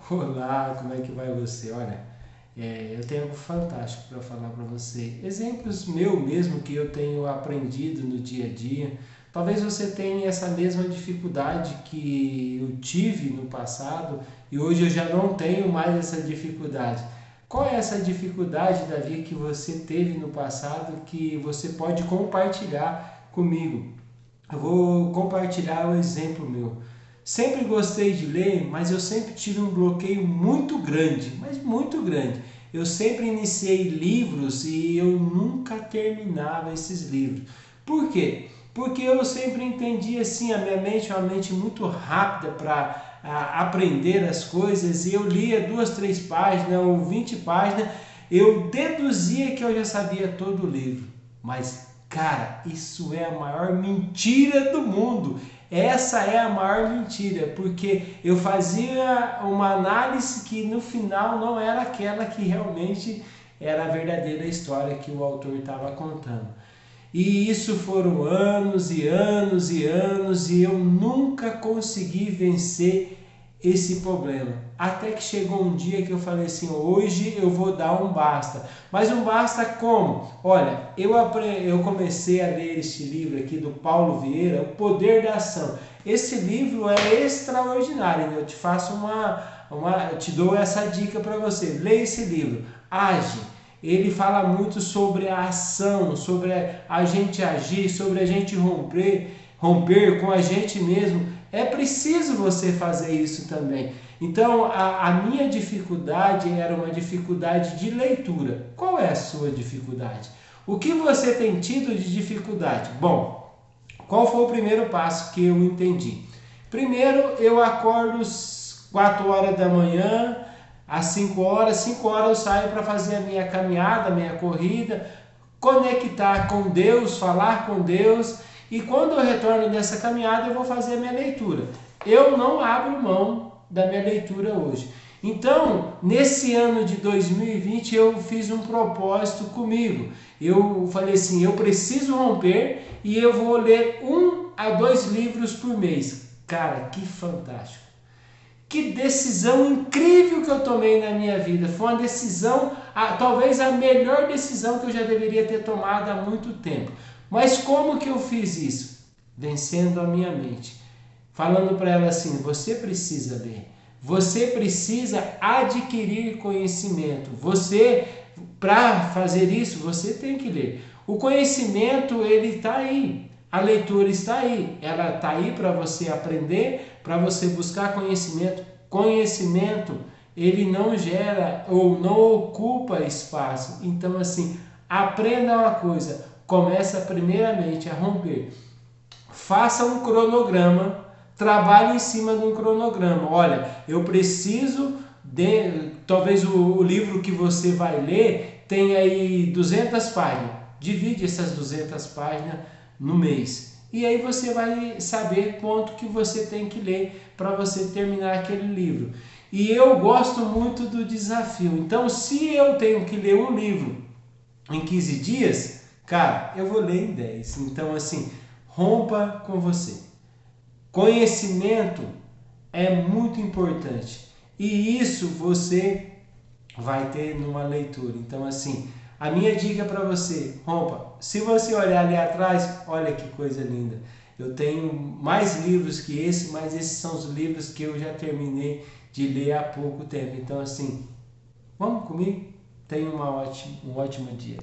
Olá, como é que vai você? Olha, eu tenho algo fantástico para falar para você. Exemplos meu mesmo que eu tenho aprendido no dia a dia. Talvez você tenha essa mesma dificuldade que eu tive no passado e hoje eu já não tenho mais essa dificuldade. Qual é essa dificuldade, Davi, que você teve no passado que você pode compartilhar comigo? Eu vou compartilhar um exemplo meu. Sempre gostei de ler, mas eu sempre tive um bloqueio muito grande, mas muito grande. Eu sempre iniciei livros e eu nunca terminava esses livros. Por quê? Porque eu sempre entendi assim, a minha mente é uma mente muito rápida para aprender as coisas e eu lia 2, 3 páginas ou 20 páginas, eu deduzia que eu já sabia todo o livro. Mas, cara, isso é a maior mentira do mundo. Essa é a maior mentira, porque eu fazia uma análise que no final não era aquela que realmente era a verdadeira história que o autor estava contando. E isso foram anos e anos e anos e eu nunca consegui vencer esse problema. Até que chegou um dia que eu falei assim, hoje eu vou dar um basta. Mas um basta como? Olha, eu comecei a ler este livro aqui do Paulo Vieira, O Poder da Ação. Esse livro é extraordinário, né? Eu te faço eu te dou essa dica para você. Leia esse livro, Age. Ele fala muito sobre a ação, sobre a gente agir, sobre a gente romper com a gente mesmo. É preciso você fazer isso também. Então, a minha dificuldade era uma dificuldade de leitura. Qual é a sua dificuldade? O que você tem tido de dificuldade? Bom, qual foi o primeiro passo que eu entendi? Primeiro, eu acordo às 4 horas da manhã, às 5 horas eu saio para fazer a minha caminhada, a minha corrida, conectar com Deus, falar com Deus, e quando eu retorno dessa caminhada eu vou fazer a minha leitura. Eu não abro mão da minha leitura hoje. Então, nesse ano de 2020 eu fiz um propósito comigo. Eu falei assim, eu preciso romper e eu vou ler 1 a 2 livros por mês. Cara, que fantástico! Que decisão incrível que eu tomei na minha vida. Foi uma decisão, talvez a melhor decisão que eu já deveria ter tomado há muito tempo. Mas como que eu fiz isso? Vencendo a minha mente. Falando para ela assim, você precisa ler. Você precisa adquirir conhecimento. Para fazer isso, você tem que ler. O conhecimento, ele está aí. A leitura está aí. Ela está aí para você aprender, para você buscar conhecimento. Conhecimento, ele não gera ou não ocupa espaço. Então, assim, aprenda uma coisa. Começa primeiramente a romper. Faça um cronograma, trabalhe em cima de um cronograma. Olha, eu preciso talvez o livro que você vai ler tenha aí 200 páginas. Divide essas 200 páginas no mês. E aí você vai saber quanto que você tem que ler para você terminar aquele livro. E eu gosto muito do desafio. Então, se eu tenho que ler um livro em 15 dias, cara, eu vou ler em 10. Então, assim, rompa com você. Conhecimento é muito importante. E isso você vai ter numa leitura. Então, assim, a minha dica para você, rompa. Se você olhar ali atrás, olha que coisa linda. Eu tenho mais livros que esse, mas esses são os livros que eu já terminei de ler há pouco tempo. Então, assim, vamos comigo? Tenha um ótimo dia.